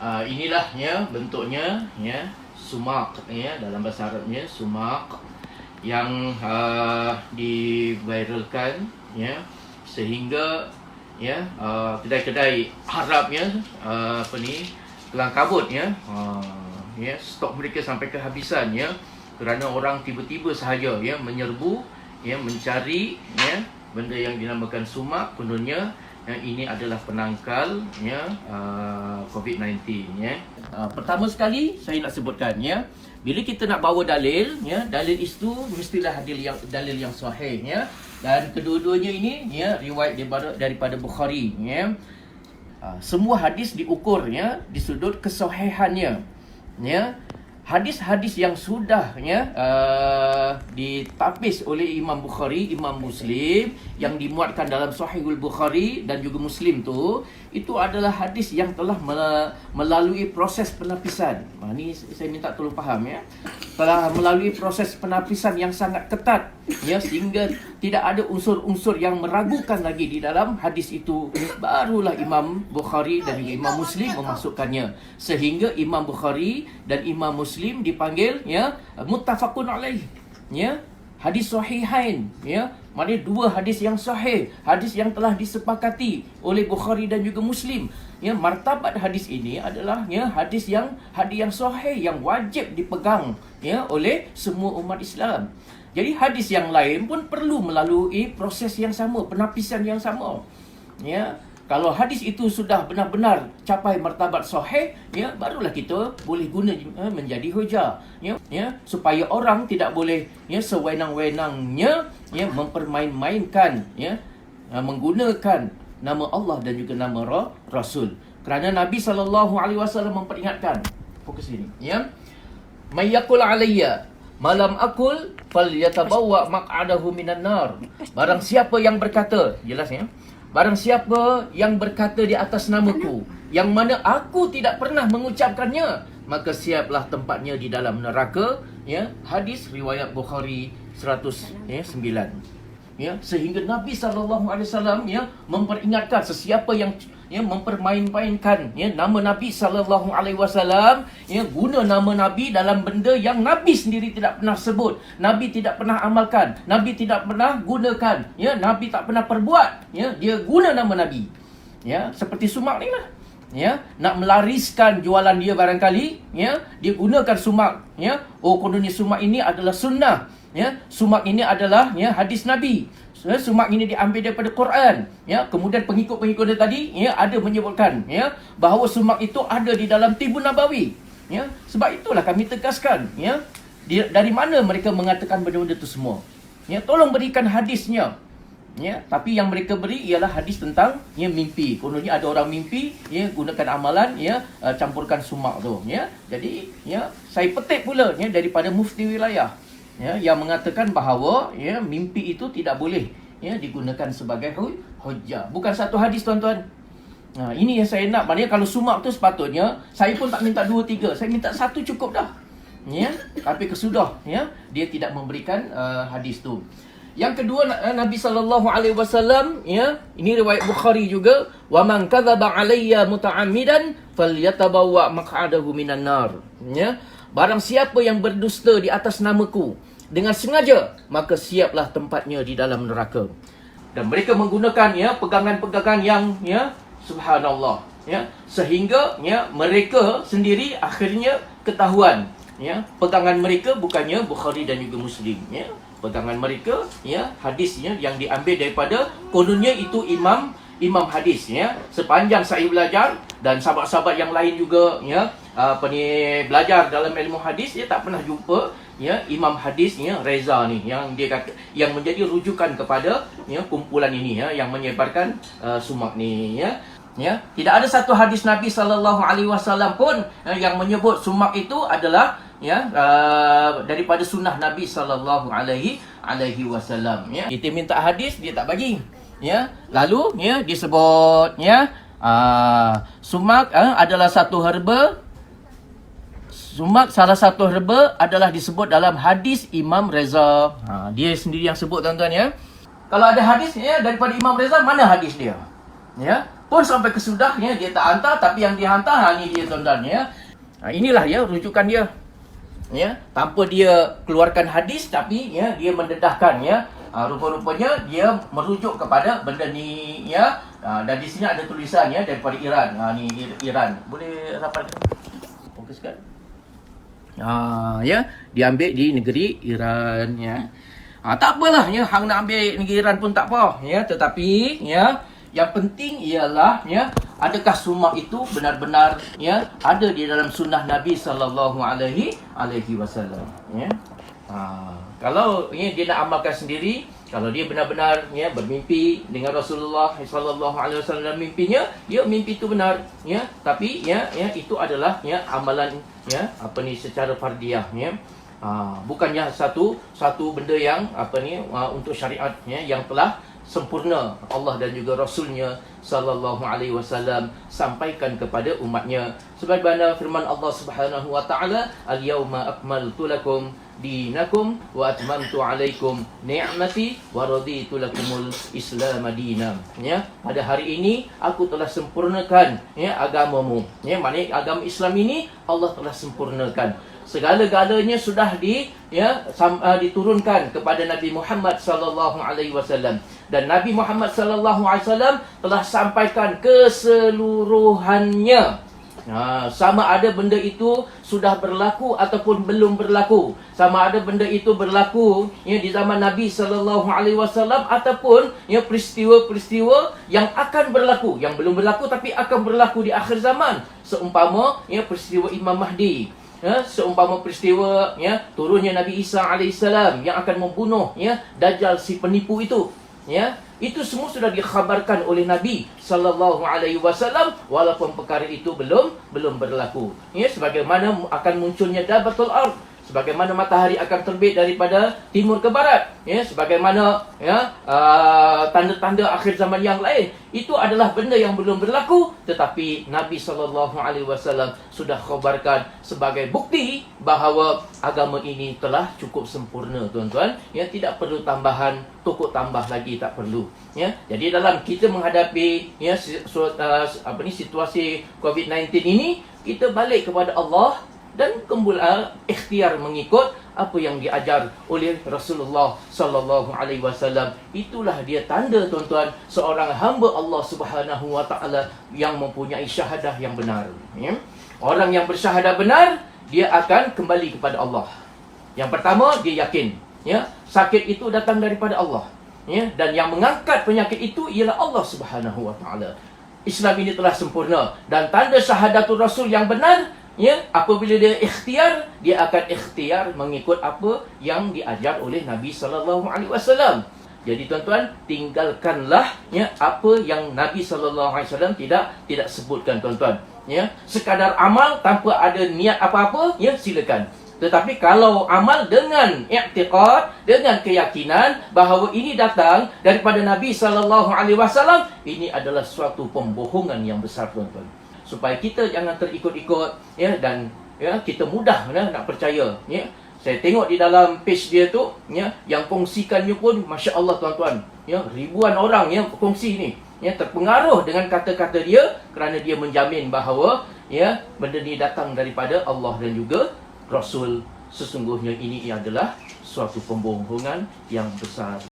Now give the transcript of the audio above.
Inilah ya bentuknya ya, sumak ya, dalam bahasa Arabnya sumak yang diviralkan ya, sehingga ya kedai-kedai Arabnya kelang kabut ya, ya stok mereka sampai kehabisan ya, kerana orang tiba-tiba sahaja ya menyerbu ya, mencari ya benda yang dinamakan sumak. Kononnya ini adalah penangkal ya COVID-19 ya. Pertama sekali saya nak sebutkan ya, bila kita nak bawa dalil ya, dalil itu mestilah dalil yang sahih ya. Dan kedua-duanya ini ya riwayat daripada Bukhari ya. Semua hadis diukur ya di sudut kesahihannya ya. Hadis-hadis yang sudah ya ditapis oleh Imam Bukhari, Imam Muslim, yang dimuatkan dalam Sahihul Bukhari dan juga Muslim itu adalah hadis yang telah melalui proses penapisan. Ini saya minta tolong faham ya. Telah melalui proses penapisan yang sangat ketat ya, sehingga tidak ada unsur-unsur yang meragukan lagi di dalam hadis itu. Barulah Imam Bukhari dan juga Imam Muslim memasukkannya, sehingga Imam Bukhari dan Imam Muslim dipanggil ya muttafaqun alaih ya, hadis sahihain ya. Maknanya dua hadis yang sahih, hadis yang telah disepakati oleh Bukhari dan juga Muslim ya. Martabat hadis ini adalah ya hadis yang sahih, yang wajib dipegang ya oleh semua umat Islam. Jadi hadis yang lain pun perlu melalui proses yang sama, penapisan yang sama ya. Kalau hadis itu sudah benar-benar capai martabat sahih ya, barulah kita boleh guna menjadi hujah ya, supaya orang tidak boleh ya sewenang-wenangnya ya mempermain-mainkan ya, menggunakan nama Allah dan juga nama Rasul. Kerana Nabi SAW memperingatkan, fokus ini ya, may yaqul alayya malam akul falyatabawwa maq'adahu minan nar. Barang siapa yang berkata, jelas ya, barang siapa yang berkata di atas namaku yang mana aku tidak pernah mengucapkannya, maka siaplah tempatnya di dalam neraka ya. Hadis riwayat Bukhari 109 ya. Sehingga Nabi SAW ya memperingatkan sesiapa yang ya mempermain-mainkan ya nama Nabi SAW ya, guna nama Nabi dalam benda yang Nabi sendiri tidak pernah sebut, Nabi tidak pernah amalkan, Nabi tidak pernah gunakan ya, Nabi tak pernah perbuat ya, dia guna nama Nabi ya. Seperti sumak ni lah ya, nak melariskan jualan dia barangkali ya, dia gunakan sumak ya. Oh, kononnya sumak ini adalah sunnah ya, sumak ini adalah ya hadis Nabi, sumak ini diambil daripada Quran ya. Kemudian pengikut-pengikut dia tadi ya ada menyebutkan ya bahawa sumak itu ada di dalam Tibun Nabawi ya. Sebab itulah kami tegaskan ya, dari mana mereka mengatakan benda-benda itu semua ya. Tolong berikan hadisnya ya. Tapi yang mereka beri ialah hadis tentang ya mimpi. Kononnya ada orang mimpi ya, gunakan amalan ya, campurkan sumak tu ya. Jadi ya saya petik pula ya daripada mufti wilayah ya, yang mengatakan bahawa ya mimpi itu tidak boleh ya digunakan sebagai hujjah. Bukan satu hadis, tuan-tuan. Ini yang saya nak. Maknanya kalau sumak tu sepatutnya saya pun tak minta 2, 3, saya minta 1 cukup dah ya. Tapi kesudah ya dia tidak memberikan hadis tu. Yang kedua, Nabi SAW ya, ini riwayat Bukhari juga, wa man kadzaba alayya muta'ammidan falyatabawwa maq'adahu minan nar ya. Barang siapa yang berdusta di atas namaku dengan sengaja, maka siaplah tempatnya di dalam neraka. Dan mereka menggunakan ya pegangan-pegangan yang ya subhanallah ya, sehingga ya mereka sendiri akhirnya ketahuan ya pegangan mereka bukannya Bukhari dan juga Muslim ya. Pegangan mereka ya hadisnya yang diambil daripada kononnya itu imam hadis ya. Sepanjang saya belajar dan sahabat-sahabat yang lain juga ya belajar dalam ilmu hadis, dia tak pernah jumpa ya imam hadis ya Reza ni yang dia kata yang menjadi rujukan kepada ya kumpulan ini ya yang menyebarkan sumak ni ya. Ya, tidak ada satu hadis Nabi SAW pun yang menyebut sumak itu adalah ya daripada sunnah Nabi SAW ya. Kita minta hadis, dia tak bagi ya. Lalu ya disebut ya sumak adalah satu herba. Sumak salah satu herba adalah disebut dalam hadis Imam Reza. Dia sendiri yang sebut, tuan-tuan ya. Kalau ada hadis ya daripada Imam Reza, mana hadis dia? Ya. pun sampai kesudahnya dia tak hantar, tapi yang dia hantar ni dia tuan-tuan ya. Inilah ya rujukan dia. Ya, tanpa dia keluarkan hadis tapi ya dia mendedahkan ya. Rupa-rupanya dia merujuk kepada benda ni ya. Dan di sini ada tulisan ya daripada Iran. Ni Iran. Boleh rapat fokuskan. Ya, diambil di negeri Iran ya. Tak apalah ya, hang nak ambil negeri Iran pun tak apa ya, tetapi ya yang penting ialah ya, adakah sumak itu benar-benar ya ada di dalam sunnah Nabi sallallahu alaihi wasallam ya. Kalau ya, dia nak amalkan sendiri, kalau dia benar-benar ya bermimpi dengan Rasulullah sallallahu alaihi wasallam mimpinya, ya mimpi itu benar ya, tapi ya itu adalah ya amalan ya secara fardiyah ya. Bukannya satu benda yang untuk syariat ya, yang telah sempurna Allah dan juga Rasulnya sallallahu alaihi wasallam sampaikan kepada umatnya. Sebagaimana firman Allah Subhanahu wa taala, "Al-yauma akmaltu lakum dinakum wa atmamtu alaikum ni'mati wa raditu lakumul Islam dinan." Ya, pada hari ini aku telah sempurnakan ya agamamu. Ya, maknanya agama Islam ini Allah telah sempurnakan. Segala-galanya sudah diturunkan kepada Nabi Muhammad sallallahu alaihi wasallam, dan Nabi Muhammad sallallahu alaihi wasallam telah sampaikan keseluruhannya. Sama ada benda itu sudah berlaku ataupun belum berlaku, sama ada benda itu berlaku ya di zaman Nabi sallallahu alaihi wasallam ataupun ya peristiwa-peristiwa yang akan berlaku, yang belum berlaku tapi akan berlaku di akhir zaman, seumpama ya peristiwa Imam Mahdi. Ya, seumpama peristiwa ya turunnya Nabi Isa alaihissalam yang akan membunuh ya Dajjal si penipu itu ya, itu semua sudah dikhabarkan oleh Nabi sallallahu alaihi wasallam walaupun perkara itu belum berlaku ya. Sebagaimana akan munculnya dabatul ard, sebagaimana matahari akan terbit daripada timur ke barat ya, sebagaimana ya tanda-tanda akhir zaman yang lain, itu adalah benda yang belum berlaku, tetapi Nabi sallallahu alaihi wasallam sudah khabarkan sebagai bukti bahawa agama ini telah cukup sempurna tuan-tuan ya, tidak perlu tambahan, tokok tambah lagi tak perlu ya. Jadi dalam kita menghadapi ya situasi COVID-19 ini, kita balik kepada Allah dan ikhtiar mengikut apa yang diajar oleh Rasulullah sallallahu alaihi wasallam. Itulah dia tanda tuan-tuan seorang hamba Allah Subhanahu wa taala yang mempunyai syahadah yang benar ya. Orang yang bersyahadah benar, dia akan kembali kepada Allah. Yang pertama, dia yakin ya sakit itu datang daripada Allah ya, dan yang mengangkat penyakit itu ialah Allah Subhanahu wa taala. Islam ini telah sempurna, dan tanda syahadatul Rasul yang benar ya, apabila dia ikhtiar, dia akan ikhtiar mengikut apa yang diajar oleh Nabi sallallahu alaihi wasallam. Jadi tuan-tuan, tinggalkanlah ya apa yang Nabi sallallahu alaihi wasallam tidak sebutkan tuan-tuan. Ya, sekadar amal tanpa ada niat apa-apa, ya silakan. Tetapi kalau amal dengan i'tiqad, dengan keyakinan bahawa ini datang daripada Nabi sallallahu alaihi wasallam, ini adalah suatu pembohongan yang besar tuan-tuan. Supaya kita jangan terikut-ikut ya, dan ya kita mudah nak percaya ya. Saya tengok di dalam page dia tu ya, yang kongsikannya pun masya-Allah tuan-tuan ya, ribuan orang yang kongsi ni ya, terpengaruh dengan kata-kata dia kerana dia menjamin bahawa ya benda ni datang daripada Allah dan juga Rasul. Sesungguhnya ini adalah suatu pembohongan yang besar.